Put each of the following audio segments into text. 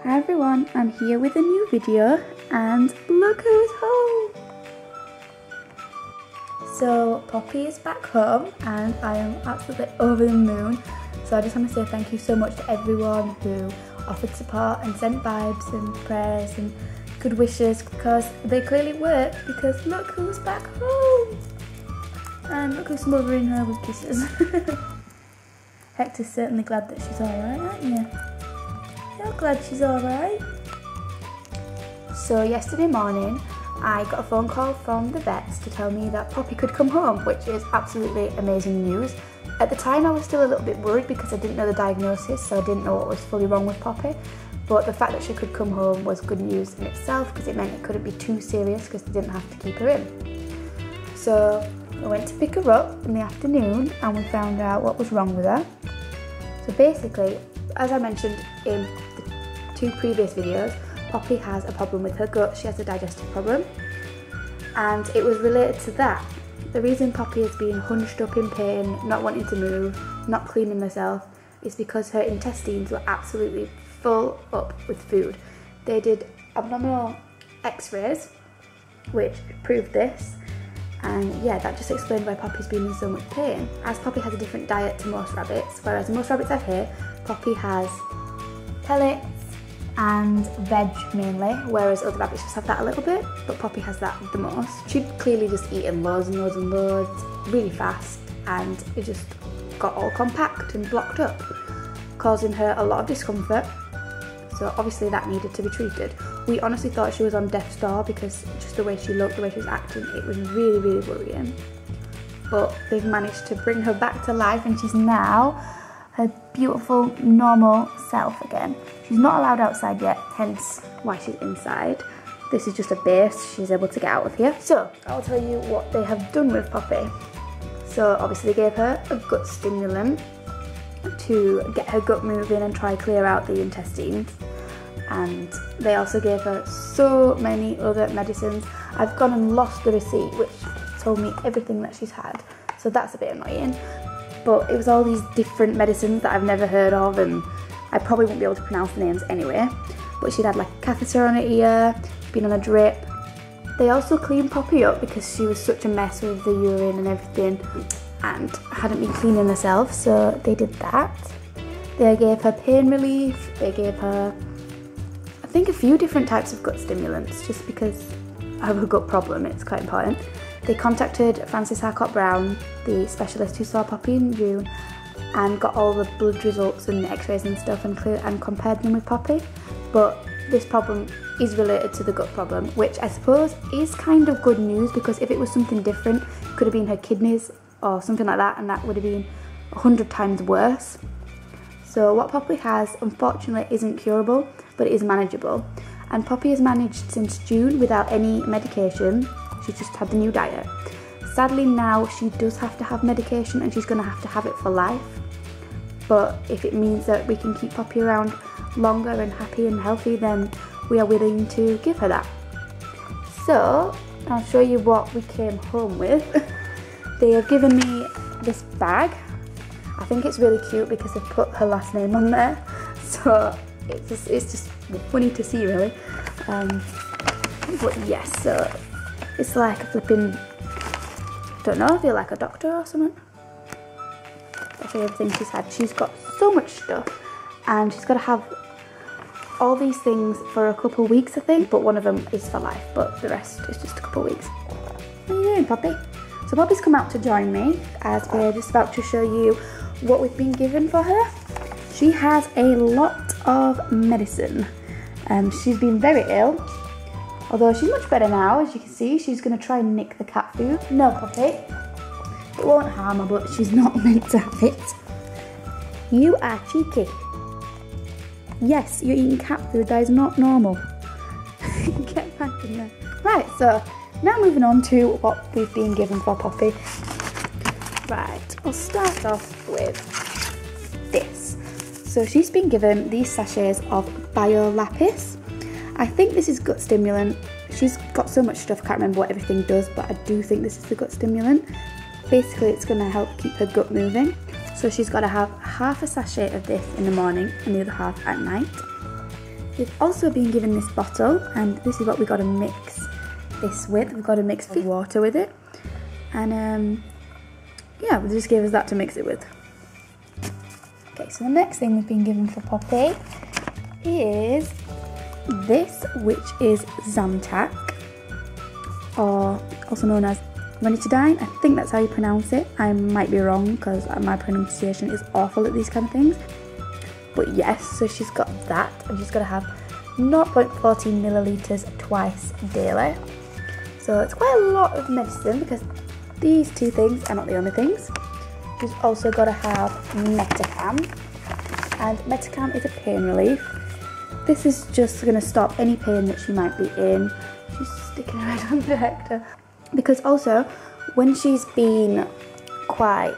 Hi everyone, I'm here with a new video and look who's home! So Poppy is back home and I am absolutely over the moon. So I just want to say thank you so much to everyone who offered support and sent vibes and prayers and good wishes, because they clearly worked, because look who's back home! And look who's smothering her with kisses. Hector's certainly glad that she's alright, aren't you? You're glad she's alright. So yesterday morning I got a phone call from the vets to tell me that Poppy could come home, which is absolutely amazing news. At the time I was still a little bit worried because I didn't know the diagnosis, so I didn't know what was fully wrong with Poppy. But the fact that she could come home was good news in itself, because it meant it couldn't be too serious because they didn't have to keep her in. So I went to pick her up in the afternoon and we found out what was wrong with her. So basically, as I mentioned in the two previous videos, Poppy has a problem with her gut. She has a digestive problem, and it was related to that. The reason Poppy is being hunched up in pain, not wanting to move, not cleaning herself, is because her intestines were absolutely full up with food. They did abdominal x-rays which proved this, and yeah, that just explained why Poppy's been in so much pain. As Poppy has a different diet to most rabbits, whereas most rabbits I've here, Poppy has pellets and veg mainly, whereas other rabbits just have that a little bit, but Poppy has that the most. She'd clearly just eaten loads and loads and loads really fast, and it just got all compact and blocked up, causing her a lot of discomfort. So obviously that needed to be treated. We honestly thought she was on death's door because just the way she looked, the way she was acting, it was really, really worrying. But they've managed to bring her back to life and she's now her beautiful, normal self again. She's not allowed outside yet, hence why she's inside. This is just a base, she's able to get out of here. So I'll tell you what they have done with Poppy. So obviously they gave her a gut stimulant to get her gut moving and try clear out the intestines, and they also gave her so many other medicines. I've gone and lost the receipt which told me everything that she's had, so that's a bit annoying, but it was all these different medicines that I've never heard of and I probably won't be able to pronounce the names anyway. But she'd had like a catheter on her ear, been on a drip. They also cleaned Poppy up because she was such a mess with the urine and everything and hadn't been cleaning herself, so they did that. They gave her pain relief, they gave her, I think, a few different types of gut stimulants just because I have a gut problem, it's quite important. They contacted Francis Harcourt Brown, the specialist who saw Poppy in June, and got all the blood results and x-rays and stuff and compared them with Poppy. But this problem is related to the gut problem, which I suppose is kind of good news, because if it was something different, it could have been her kidneys or something like that, and that would have been 100 times worse. So what Poppy has, unfortunately, isn't curable, but it is manageable. And Poppy has managed since June without any medication. She's just had the new diet. Sadly now she does have to have medication and she's going to have it for life. But if it means that we can keep Poppy around longer and happy and healthy, then we are willing to give her that. So I'll show you what we came home with. They have given me this bag. I think it's really cute because they've put her last name on there, so it's just funny to see, really. But yes, so it's like a flipping, don't know, I feel like a doctor or something. That's everything she's had. She's got so much stuff, and she's got to have all these things for a couple of weeks, I think, but one of them is for life, but the rest is just a couple of weeks. What are you doing, Poppy? So Poppy's come out to join me as we're just about to show you what we've been given for her. She has a lot of medicine. She's been very ill, although she's much better now. As you can see, she's going to try and nick the cat food. No, Poppy, it won't harm her, but she's not meant to have it. You are cheeky. Yes, you're eating cat food. That is not normal. Get back in there. Right, so now moving on to what we've been given for Poppy. Right, I'll start off with this. So she's been given these sachets of Biolapis. I think this is gut stimulant. She's got so much stuff, I can't remember what everything does, but I do think this is the gut stimulant. Basically, it's going to help keep her gut moving. So she's got to have half a sachet of this in the morning and the other half at night. We've also been given this bottle, and this is what we've got to mix this with. We've got to mix water with it, and yeah, they just gave us that to mix it with. Okay, so the next thing we've been given for Poppy is this, which is Zantac, or also known as Ranitidine. I think that's how you pronounce it. I might be wrong because my pronunciation is awful at these kind of things. But yes, so she's got that, and she's got to have 0.14 millilitres twice daily. So it's quite a lot of medicine because these two things are not the only things. She's also got to have Metacam, and Metacam is a pain relief. This is just going to stop any pain that she might be in. She's sticking her head under Hector. Because also, when she's been quite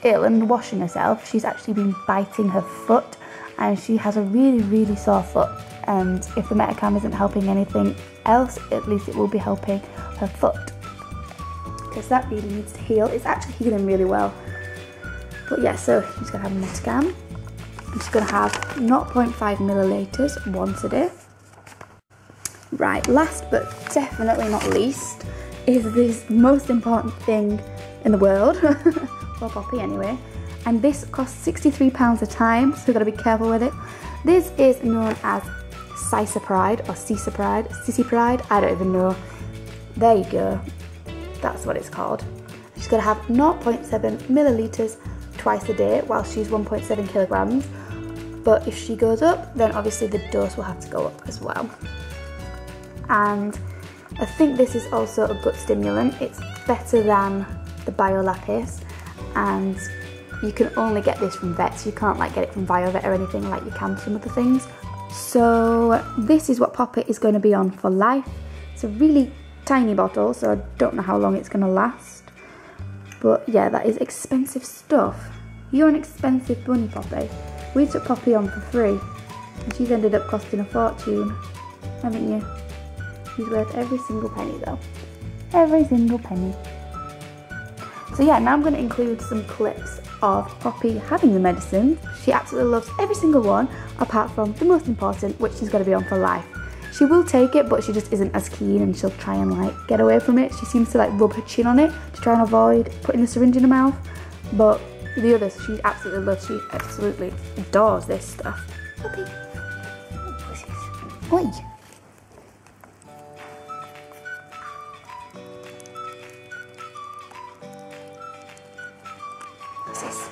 ill and washing herself, she's actually been biting her foot, and she has a really, really sore foot. And if the Metacam isn't helping anything else, at least it will be helping her foot, because that really needs to heal. It's actually healing really well. But yeah, so she's going to have a Metacam, and she's going to have 0.5 millilitres once a day. Right, last but definitely not least is this most important thing in the world, for Poppy anyway, and this costs £63 a time, so we've got to be careful with it. This is known as Cisapride or Cisapride, I don't even know. There you go, that's what it's called. She's got to have 0.7 millilitres twice a day while she's 1.7 kilograms, but if she goes up, then obviously the dose will have to go up as well. And I think this is also a gut stimulant. It's better than the Biolapis, and you can only get this from vets. You can't like get it from Biovet or anything like you can some other things. So this is what Poppy is going to be on for life. It's a really tiny bottle, so I don't know how long it's going to last. But yeah, that is expensive stuff. You're an expensive bunny, Poppy. We took Poppy on for free, and she's ended up costing a fortune, haven't you? She's worth every single penny though. Every single penny. So yeah, now I'm going to include some clips of Poppy having the medicine. She absolutely loves every single one, apart from the most important, which she's going to be on for life. She will take it, but she just isn't as keen, and she'll try and like get away from it. She seems to like rub her chin on it to try and avoid putting the syringe in her mouth. But the others, she absolutely loves. She absolutely adores this stuff. Poppy. Oi. What's this?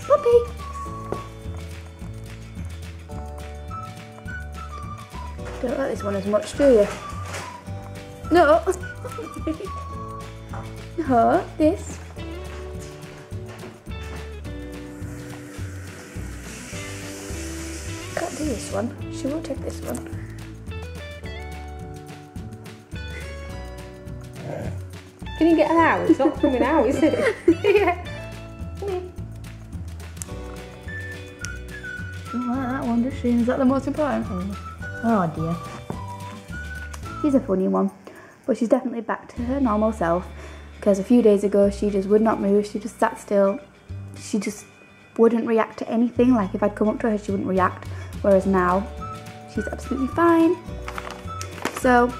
Poppy! Don't like this one as much, do you? No! No, this. Can't do this one. She will take this one. Can you get an hour? It's not coming out, is it? Yeah. She don't like that one, does she? Is that the most important one? Oh dear. She's a funny one, but she's definitely back to her normal self, because a few days ago she just would not move. She just sat still. She just wouldn't react to anything. Like if I'd come up to her, she wouldn't react, whereas now she's absolutely fine. So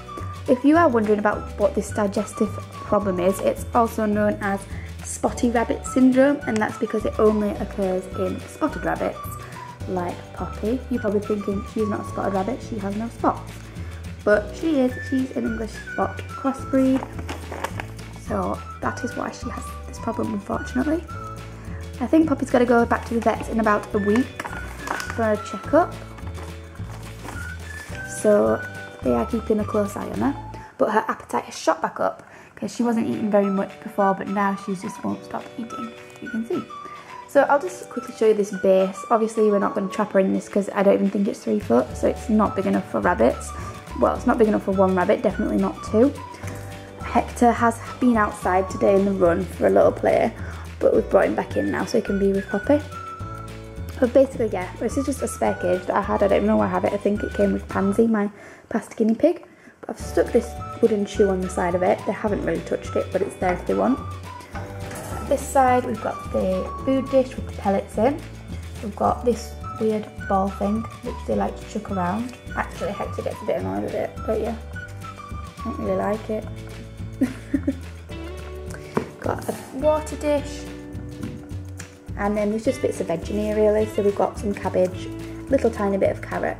if you are wondering about what this digestive problem is, it's also known as spotty rabbit syndrome, and that's because it only occurs in spotted rabbits like Poppy. You're probably thinking she's not a spotted rabbit, she has no spots, but she is. She's an English spot crossbreed, so that is why she has this problem, unfortunately. I think Poppy's got to go back to the vets in about a week for a checkup, so they are keeping a close eye on her. But her appetite has shot back up because she wasn't eating very much before, but now she just won't stop eating, you can see. So I'll just quickly show you this base. Obviously we're not going to trap her in this because I don't even think it's 3 foot, so it's not big enough for rabbits. Well, it's not big enough for one rabbit, definitely not two. I Hector has been outside today in the run for a little play, but we've brought him back in now so he can be with Poppy. But basically, yeah, this is just a spare cage that I had. I don't know why I have it. I think it came with Pansy, my past guinea pig. But I've stuck this wooden shoe on the side of it. They haven't really touched it, but it's there if they want. This side, we've got the food dish with the pellets in. We've got this weird ball thing which they like to chuck around. Actually, Hector gets a bit annoyed with it, don't you? I don't really like it. Got a water dish, and then there's just bits of veg in here really. So we've got some cabbage, little tiny bit of carrot,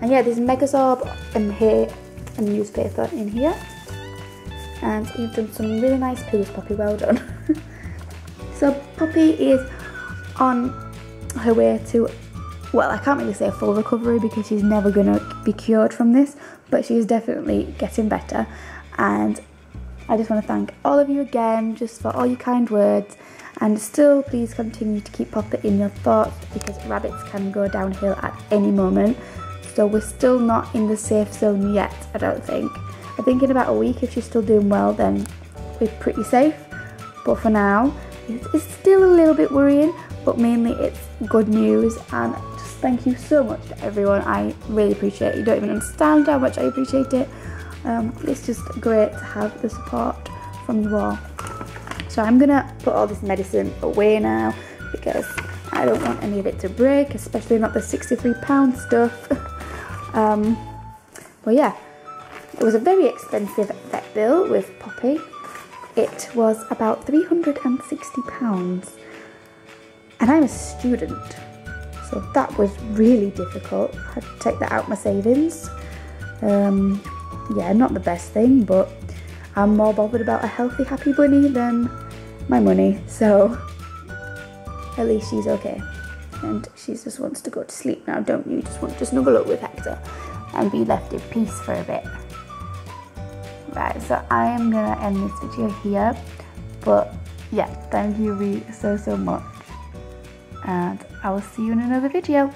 and yeah, there's Megazorb and hay and newspaper in here. And you've done some really nice poos, Poppy, well done. So Poppy is on her way to, well, I can't really say a full recovery because she's never going to be cured from this, but she's definitely getting better. And I just want to thank all of you again just for all your kind words, and still please continue to keep Poppy in your thoughts because rabbits can go downhill at any moment. So we're still not in the safe zone yet, I don't think. I think in about a week, if she's still doing well, then we're pretty safe. But for now, it's still a little bit worrying, but mainly it's good news. And just thank you so much to everyone. I really appreciate it. You don't even understand how much I appreciate it. It's just great to have the support from you all. So I'm gonna put all this medicine away now because I don't want any of it to break, especially not the £63 stuff. But yeah. It was a very expensive vet bill with Poppy. It was about £360, and I'm a student, so that was really difficult. I had to take that out my savings. Yeah, not the best thing, but I'm more bothered about a healthy, happy bunny than my money, so at least she's okay. And she just wants to go to sleep now, don't you? Just want to snuggle up with Hector and be left in peace for a bit. Right, so I am gonna end this video here, but yeah, thank you so much, and I will see you in another video.